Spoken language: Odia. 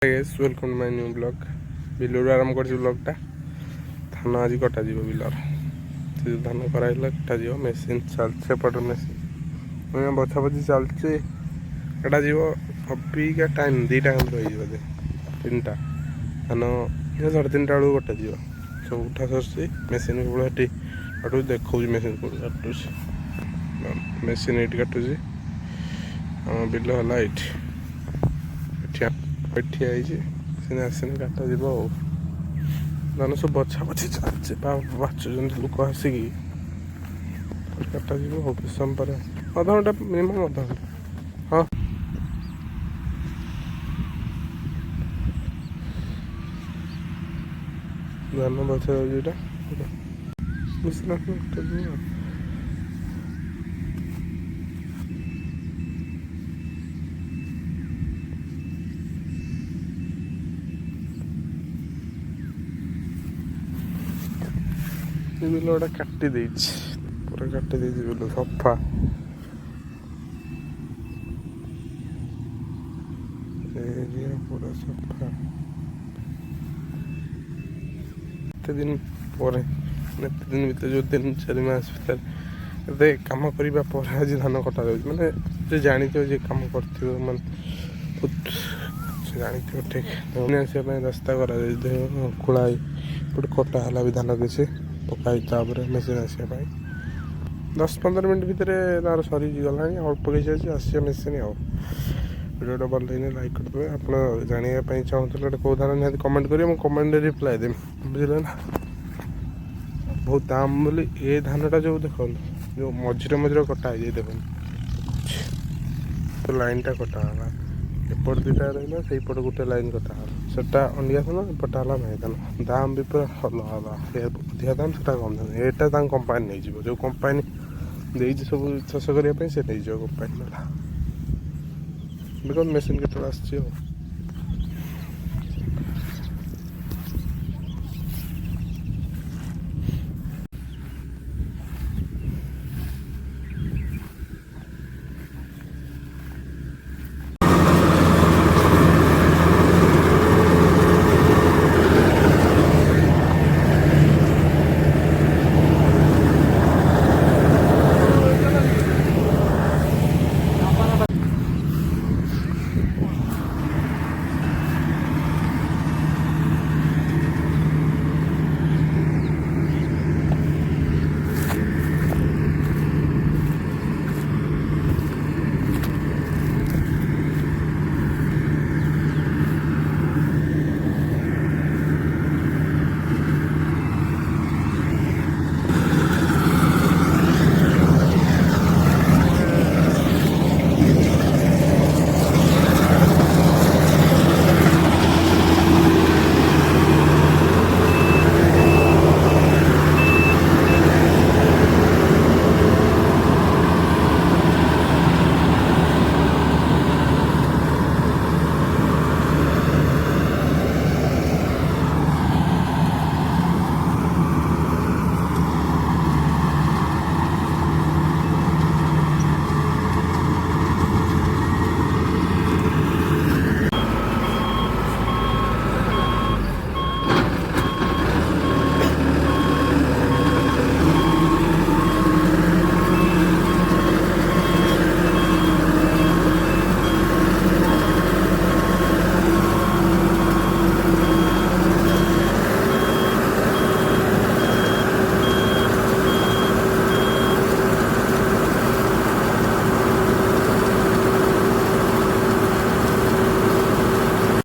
Guys, welcome to my new vlog. ବିଲରୁ ଆରମ୍ଭ କରିଛି ବ୍ଲଗ୍ଟା। ଧାନ ଆଜି କଟାଯିବ ବିଲର। ସେ ଯେଉଁ ଧାନ କରାହେଇଥିଲା କଟାଯିବ। ମେସିନ୍ ଚାଲିଛି ଏପଟେ ମେସିନ୍ ବଛାବଛି ଚାଲିଛି। କଟାଯିବ ଅବିକା ଟାଇମ୍ 2ଟା ଖଣ୍ଡେ ରହିଯିବ ଯେ 3ଟା ଧାନ 3:30 ବେଳକୁ କଟାଯିବ। ସବୁ ଉଠା ସରିଛି। ମେସିନ୍ କେବଳ ଏଠି କାଟୁଛି, ଦେଖାଉଛି ମେସିନ୍ କେଉଁଠି କାଟୁଛି। ମେସିନ୍ ଏଇଠି କାଟୁଛି। ଆମ ବିଲ ହେଲା ଏଇଠି। ଠିଆ ହେଇଛି, ସିନା ଆସିନି କାଟାଯିବ ଆଉ। ଧାନ ସବୁ ବଛାବଛି ଚାଲିଛି, ବାଛୁଛନ୍ତି ଲୋକ ଆସିକି। କାଟାଯିବ ଆଉ କିଛି ସମୟ ପରେ, ଅଧଘଣ୍ଟା ମିନିମମ୍ ଅଧଘଣ୍ଟା। ହଁ, ଧାନ ବଛା ଯାଉଛି ଏଇଟା। ବୁଝିଲା କଟାଯିବ। ବିଲ ଗୁଡ଼ା କାଟି ଦେଇଛି, ପୁରା କାଟି ଦେଇଛି ବିଲ ସଫା। ଏରିଆ ପୁରା ସଫା। ଏତେ ଦିନ ପରେ, ଏତେ ଦିନ ଭିତରେ ଯେଉଁ 3-4 ମାସ ଭିତରେ ଏତେ କାମ କରିବା ପରେ ଆଜି ଧାନ କଟାଯାଉଛି। ମାନେ ଯେ ଜାଣିଥିବ, ଯେ କାମ କରିଥିବ, ମାନେ ସେ ଜାଣିଥିବ ଠିକ୍। ଆସିବା ପାଇଁ ରାସ୍ତା କରାଯାଇଛି, ଖୋଳା ହେଇ ଗୋଟେ କଟା ହେଲା ବି ଧାନ କିଛି ପକାଇ, ତାପରେ ମେସିନ୍ ଆସିବା ପାଇଁ 10-15 ମିନିଟ୍ ଭିତରେ ତାର ସରିଗଲାଣି। ଅଳ୍ପ କିଛି ଅଛି, ଆସିବ ମେସିନ୍ ଆଉ। ଭିଡ଼ିଓଟା ଭଲ ଲାଗିଲେ ଲାଇକ୍ କରିଦେବେ। ଆପଣ ଜାଣିବା ପାଇଁ ଚାହୁଁଥିଲେ ଗୋଟେ କେଉଁ ଧାନ, ନିହାତି କମେଣ୍ଟ କରିବେ, ମୁଁ କମେଣ୍ଟରେ ରିପ୍ଲାଏ ଦେବି। ବୁଝିଲେ ନା? ବହୁତ ଦାମ୍ ବୋଲି ଏ ଧାନଟା ଯେଉଁ ଦେଖନ୍ତୁ, ଯେଉଁ ମଝିରେ କଟା ହେଇଯାଇ ଦେଖନ୍ତୁ, ଲାଇନ୍ଟା କଟା ହେଲା। ଏପଟ 2ଟା ରହିଲା, ସେଇପଟ ଗୋଟେ ଲାଇନ୍ କଟା ହେଲା। ସେଟା ଅଣ୍ଡିଆ ଧାନ, ଏପଟା ହେଲା ମାଇ ଧାନ। ଦାମ୍ ବି ପୁରା ଅଲଗା ଅଲଗା। ଅଧିକା ଦାମ୍, ସେଟା କମ୍ ଦାମ୍। ଏଇଟା ତାଙ୍କ କମ୍ପାନୀ ନେଇଯିବ, ଯେଉଁ କମ୍ପାନୀ ଦେଇଛି ସବୁ ଚାଷ କରିବା ପାଇଁ, ସେ ନେଇଯିବ କମ୍ପାନୀ ବାଲା। ଦେଖନ୍ତୁ ମେସିନ୍ କେତେବେଳେ ଆସିଛି ଆଉ।